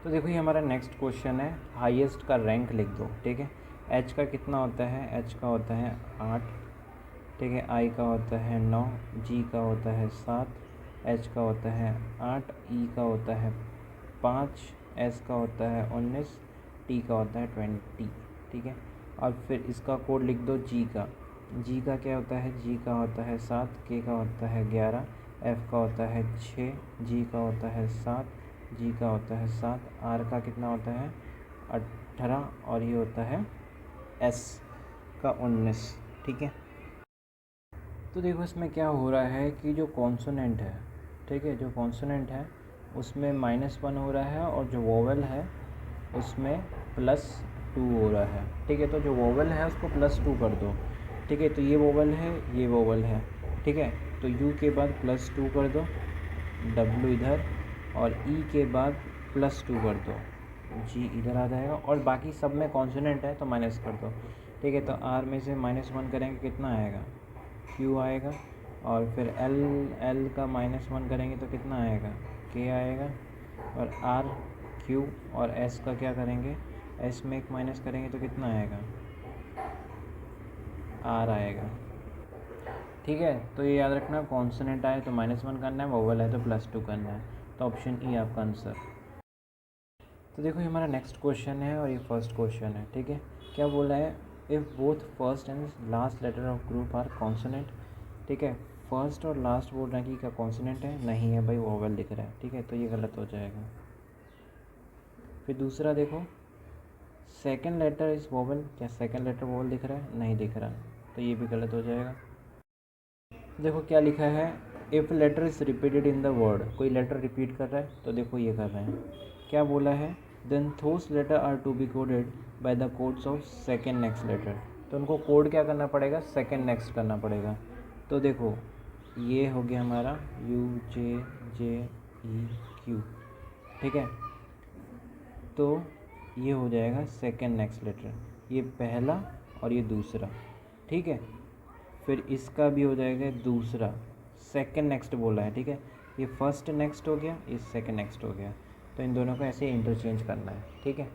तो देखो ये हमारा नेक्स्ट क्वेश्चन है, हाईएस्ट का रैंक लिख दो। ठीक है, एच का कितना होता है, एच का होता है 8। ठीक है, आई का होता है 9, जी का होता है 7, एच का होता है 8, ई का होता है 5, एस का होता है 19, टी का होता है 20। ठीक है, और फिर इसका कोड लिख दो जी का। जी का क्या होता है, जी का होता है 7, के का होता है 11, एफ़ का होता है 6, जी का होता है 7, जी का होता है 7, आर का कितना होता है 18, और ये होता है एस का 19। ठीक है, तो देखो इसमें क्या हो रहा है कि जो कॉन्सोनेंट है, ठीक है, जो कॉन्सोनेंट है उसमें -1 हो रहा है और जो वोवेल है उसमें +2 हो रहा है। ठीक है, तो जो वोवेल है उसको +2 कर दो। ठीक है, तो ये वोवेल है, ये वोवेल है। ठीक है, तो यू के बाद +2 कर दो, डब्लू इधर, और ई के बाद +2 कर दो, जी इधर आ जाएगा, और बाकी सब में कॉन्सोनेंट है तो माइनस कर दो। ठीक है, तो आर में से -1 करेंगे कितना आएगा, क्यू आएगा, और फिर एल का -1 करेंगे तो कितना आएगा, के आएगा, और आर क्यू, और एस का क्या करेंगे, एस में एक माइनस करेंगे तो कितना आएगा, आर आएगा। ठीक है, तो ये याद रखना, कॉन्सोनेंट आए तो -1 करना है, वोवेल है तो +2 करना है। तो ऑप्शन ई आपका आंसर। तो देखो ये हमारा नेक्स्ट क्वेश्चन है और ये फर्स्ट क्वेश्चन है। ठीक है, क्या बोला है, if both first and last letter of group are consonant. ठीक है, फर्स्ट और लास्ट बोल रहे हैं कि क्या कॉन्सोनेंट है, नहीं है भाई, वोवेल दिख रहा है। ठीक है, तो ये गलत हो जाएगा। फिर दूसरा देखो, सेकंड लेटर इज़ वोवेल, क्या सेकंड लेटर वोवेल दिख रहा है, नहीं दिख रहा, तो ये भी गलत हो जाएगा। देखो क्या लिखा है, if letter is repeated in the word, कोई लेटर रिपीट कर रहा है, तो देखो ये कर रहे हैं, क्या बोला है, then those letter are to be coded by the codes of second next letter. तो उनको कोड क्या करना पड़ेगा, सेकेंड नेक्स्ट करना पड़ेगा। तो देखो ये हो गया हमारा you J J E Q. ठीक है, तो ये हो जाएगा सेकेंड नेक्स्ट लेटर, ये पहला और ये दूसरा। ठीक है, फिर इसका भी हो जाएगा दूसरा, सेकंड नेक्स्ट बोला है। ठीक है, ये फर्स्ट नेक्स्ट हो गया, ये सेकंड नेक्स्ट हो गया, तो इन दोनों को ऐसे इंटरचेंज करना है। ठीक है,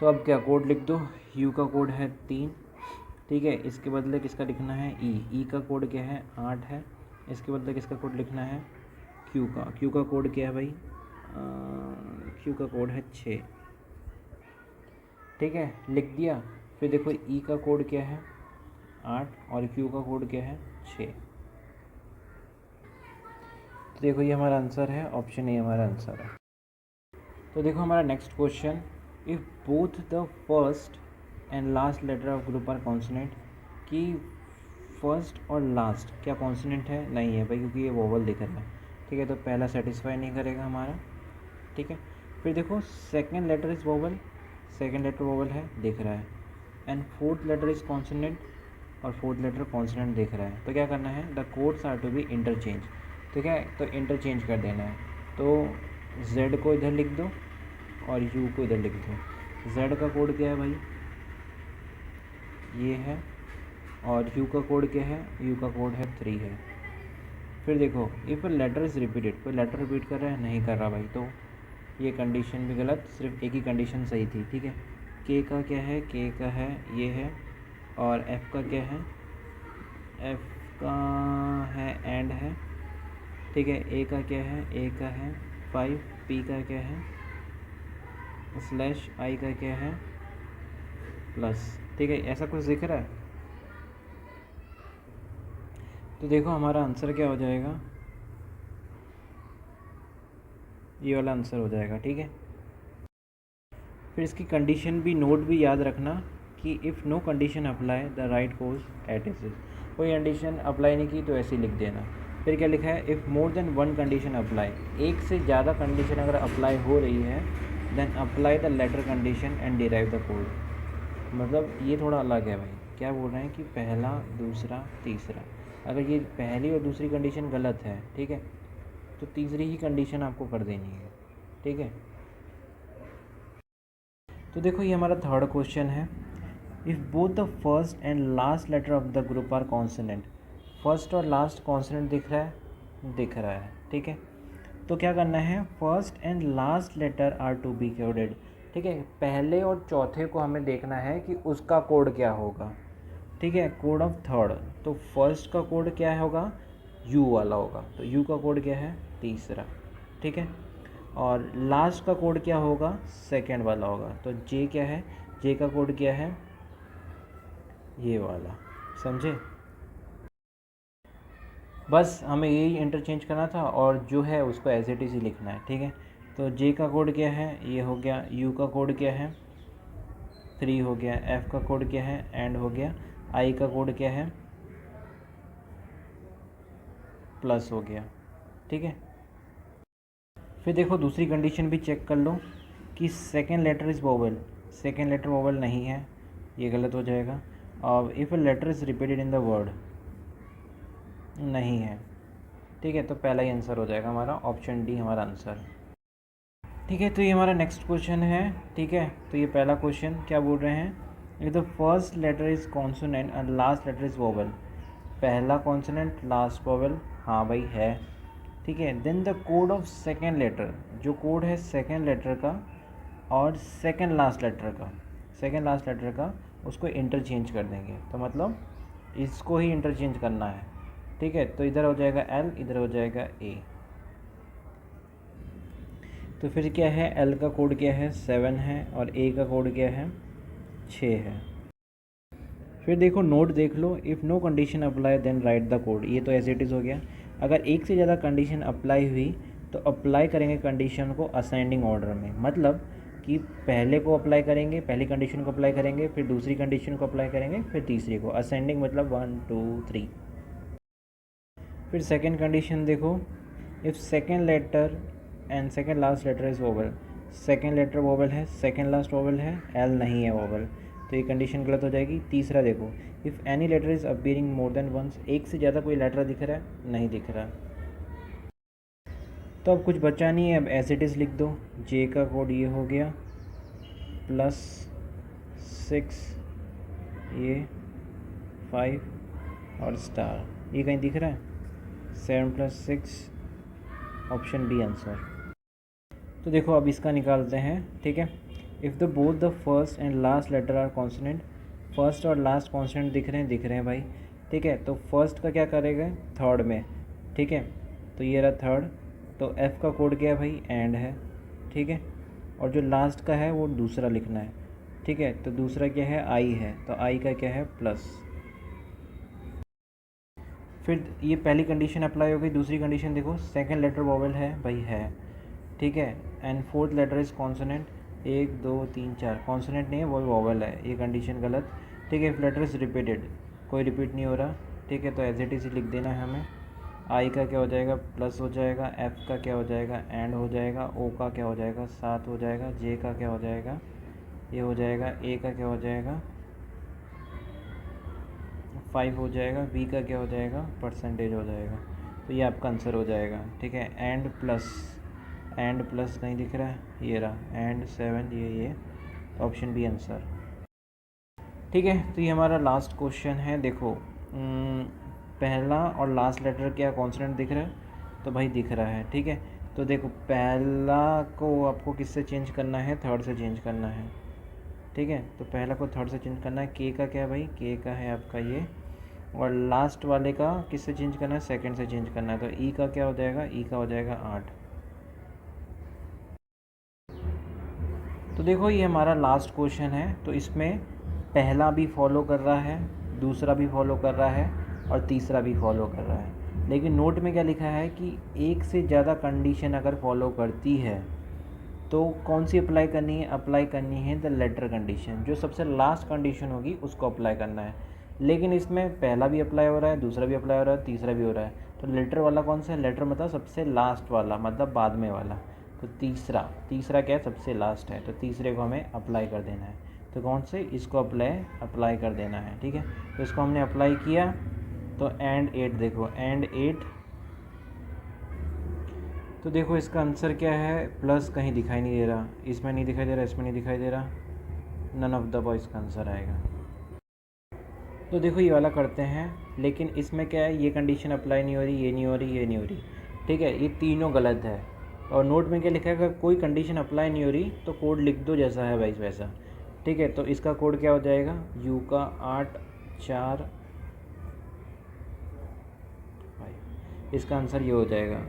तो अब क्या कोड लिख दो, यू का कोड है 3। ठीक है, इसके बदले किसका लिखना है, ई का कोड क्या है 8 है, इसके बदले किसका कोड लिखना है, क्यू का कोड क्या है भाई, क्यू का कोड है 6। ठीक है, लिख दिया। फिर देखो ई का कोड क्या है 8 और क्यू का कोड क्या है 6। तो देखो ये हमारा आंसर है, ऑप्शन ए हमारा आंसर है। तो देखो हमारा next question, if both the first and last letter of group are consonant, कि फर्स्ट और लास्ट क्या कॉन्सोनेंट है, नहीं है भाई, क्योंकि ये वोवेल दिख रहा है। ठीक है, तो पहला सेटिस्फाई नहीं करेगा हमारा। ठीक है, फिर देखो second letter is vowel, second letter vowel है, दिख रहा है, and fourth letter is consonant, और फोर्थ लेटर कॉन्सोनेंट दिख रहा है। तो क्या करना है, the codes are to be interchange. ठीक है, तो इंटरचेंज कर देना है, तो Z को इधर लिख दो और U को इधर लिख दो। Z का कोड क्या है भाई, ये है, और U का कोड क्या है, U का कोड है 3 है। फिर देखो इफ़ लेटर इज़ रिपीटेड, कोई लेटर रिपीट कर रहा है, नहीं कर रहा भाई, तो ये कंडीशन भी गलत, सिर्फ एक ही कंडीशन सही थी। ठीक है, K का क्या है, K का है ये है, और F का क्या है, F का है एंड है। ठीक है, A का क्या है, A का है 5, P का क्या है /I का क्या है प्लस। ठीक है, ऐसा कुछ दिख रहा है, तो देखो हमारा आंसर क्या हो जाएगा, ये वाला आंसर हो जाएगा। ठीक है, फिर इसकी कंडीशन भी नोट भी याद रखना कि if no condition apply the right course at is, कोई कंडीशन अप्लाई नहीं की तो ऐसे ही लिख देना। फिर क्या लिखा है, if more than one condition apply, एक से ज़्यादा कंडीशन अगर अप्लाई हो रही है, then apply the latter condition and derive the code. मतलब ये थोड़ा अलग है भाई, क्या बोल रहे हैं कि पहला दूसरा तीसरा, अगर ये पहली और दूसरी कंडीशन गलत है, ठीक है, तो तीसरी ही कंडीशन आपको कर देनी है। ठीक है, तो देखो ये हमारा थर्ड क्वेश्चन है, if both the first and last letter of the group are consonant, first और लास्ट कॉन्सोनेंट दिख रहा है, दिख रहा है। ठीक है, तो क्या करना है, first and last letter are to be coded. ठीक है, पहले और चौथे को हमें देखना है कि उसका कोड क्या होगा। ठीक है, कोड ऑफ थर्ड, तो फर्स्ट का कोड क्या होगा, यू वाला होगा, तो यू का कोड क्या है, तीसरा। ठीक है, और लास्ट का कोड क्या होगा, सेकंड वाला होगा, तो जे क्या है, जे का कोड क्या है, ये वाला। समझे, बस हमें यही इंटरचेंज करना था और जो है उसको एज इट इज़ ही लिखना है। ठीक है, तो जे का कोड क्या है, ये हो गया, यू का कोड क्या है 3 हो गया, एफ का कोड क्या है एंड हो गया, आई का कोड क्या है प्लस हो गया। ठीक है, फिर देखो दूसरी कंडीशन भी चेक कर लो कि second letter is vowel, second letter vowel नहीं है, ये गलत हो जाएगा। और if a letter is repeated in the word, नहीं है। ठीक है, तो पहला ही आंसर हो जाएगा हमारा, ऑप्शन डी हमारा आंसर। ठीक है, तो ये हमारा नेक्स्ट क्वेश्चन है। ठीक है, तो ये पहला क्वेश्चन क्या बोल रहे हैं, if the first letter is consonant and last letter is vowel, पहला कॉन्सोनेंट लास्ट वोवेल, हाँ भाई है। ठीक है, then the code of second letter, जो कोड है सेकेंड लेटर का और सेकेंड लास्ट लेटर का, सेकेंड लास्ट लेटर का, उसको इंटरचेंज कर देंगे, तो मतलब इसको ही इंटरचेंज करना है। ठीक है, तो इधर हो जाएगा एल, इधर हो जाएगा ए। तो फिर क्या है, एल का कोड क्या है 7 है और ए का कोड क्या है 6 है। फिर देखो नोट देख लो, if no condition apply then write the code, ये तो एज इट इज़ हो गया। अगर एक से ज़्यादा कंडीशन अप्लाई हुई तो अप्लाई करेंगे कंडीशन को असेंडिंग ऑर्डर में, मतलब कि पहले को अप्लाई करेंगे, पहली कंडीशन को अप्लाई करेंगे, फिर दूसरी कंडीशन को अप्लाई करेंगे, फिर तीसरी को। असेंडिंग मतलब 1 2 3। फिर सेकेंड कंडीशन देखो, if second letter and second last letter is vowel, second letter vowel है, सेकेंड लास्ट वोवेल है, एल नहीं है वोवेल, तो ये कंडीशन गलत हो जाएगी। तीसरा देखो, if any letter is appearing more than once, एक से ज़्यादा कोई लेटर दिख रहा है, नहीं दिख रहा। तो अब कुछ बचा नहीं है, अब एज इट इज़ लिख दो। जे का कोड ये हो गया +6, ये 5 और स्टार, ये कहीं दिख रहा है, 7 + 6, ऑप्शन बी आंसर। तो देखो अब इसका निकालते हैं। ठीक है, if the both the first and last letter are consonant, first और लास्ट कॉन्सोनेंट दिख रहे हैं भाई। ठीक है, तो फर्स्ट का क्या करेगा थर्ड में। ठीक है, तो ये रहा थर्ड, तो एफ़ का कोड क्या है भाई एंड है। ठीक है, और जो लास्ट का है वो दूसरा लिखना है। ठीक है, तो दूसरा क्या है आई है, तो आई का क्या है प्लस। फिर ये पहली कंडीशन अप्लाई हो गई। दूसरी कंडीशन देखो, सेकंड लेटर वोवेल है भाई है। ठीक है, and fourth letter is consonant, 1 2 3 4, consonant नहीं है वो वोवेल है, ये कंडीशन गलत। ठीक है, इफ लेटर इज़ रिपीटेड, कोई रिपीट नहीं हो रहा। ठीक है, तो एज इट इज़ लिख देना है हमें। आई का क्या हो जाएगा प्लस हो जाएगा, एफ़ का क्या हो जाएगा एंड हो जाएगा, ओ का क्या हो जाएगा 7 हो जाएगा, जे का क्या हो जाएगा ये हो जाएगा, ए का क्या हो जाएगा 5 हो जाएगा, बी का क्या हो जाएगा परसेंटेज हो जाएगा। तो ये आपका आंसर हो जाएगा। ठीक है, एंड प्लस कहीं दिख रहा है, ये रहा एंड 7, ये ऑप्शन बी आंसर। ठीक है, तो ये हमारा लास्ट क्वेश्चन है। देखो पहला और लास्ट लेटर क्या कॉन्सोनेंट दिख रहा है, तो भाई दिख रहा है। ठीक है, तो देखो पहला को आपको किससे चेंज करना है, थर्ड से चेंज करना है। ठीक है, तो पहला को थर्ड से चेंज करना है। के का क्या है भाई, के का है आपका ये, और लास्ट वाले का किससे चेंज करना है, सेकंड से चेंज करना है। तो ई का क्या हो जाएगा, ई का हो जाएगा 8। तो देखो ये हमारा लास्ट क्वेश्चन है, तो इसमें पहला भी फॉलो कर रहा है, दूसरा भी फॉलो कर रहा है और तीसरा भी फॉलो कर रहा है। लेकिन नोट में क्या लिखा है कि एक से ज़्यादा कंडीशन अगर फॉलो करती है तो कौन सी अप्लाई करनी है, अप्लाई करनी है द लेटर कंडीशन, जो सबसे लास्ट कंडीशन होगी उसको अप्लाई करना है। लेकिन इसमें पहला भी अप्लाई हो रहा है, दूसरा भी अप्लाई हो रहा है, तीसरा भी हो रहा है। तो लेटर वाला कौन सा है, लेटर मतलब सबसे लास्ट वाला, मतलब बाद में वाला। तो तीसरा क्या है, सबसे लास्ट है, तो तीसरे को हमें अप्लाई कर देना है। तो कौन से, इसको अप्लाई कर देना है। ठीक है, तो इसको हमने अप्लाई किया, तो एंड 8 देखो, एंड 8, तो देखो इसका आंसर क्या है, प्लस कहीं दिखाई नहीं दे रहा, इसमें नहीं दिखाई दे रहा, इसमें नहीं दिखाई दे रहा, नन ऑफ द बॉयज़ का आंसर आएगा। तो देखो ये वाला करते हैं, लेकिन इसमें क्या है, ये कंडीशन अप्लाई नहीं हो रही, ये नहीं हो रही, ये नहीं हो रही। ठीक है, ये तीनों गलत है। और नोट में क्या लिखा है, अगर कोई कंडीशन अप्लाई नहीं हो रही तो कोड लिख दो जैसा है वाइस वैसा। ठीक है, तो इसका कोड क्या हो जाएगा, यू का 8 4, इसका आंसर ये हो जाएगा,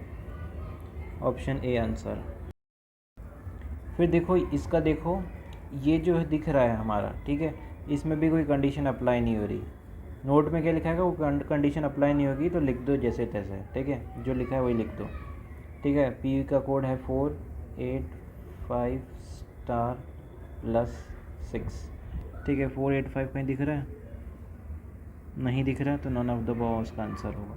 ऑप्शन ए आंसर। फिर देखो इसका, देखो ये जो है दिख रहा है हमारा, ठीक है, इसमें भी कोई कंडीशन अप्लाई नहीं हो रही। नोट में क्या लिखा है, वो कंडीशन अप्लाई नहीं होगी तो लिख दो जैसे तैसे, ठीक है, जो लिखा है वही लिख दो। ठीक है, पी का कोड है 485*+6। ठीक है, 485 कहीं दिख रहा है, नहीं दिख रहा है तो नॉन ऑफ द अबव उसका आंसर होगा।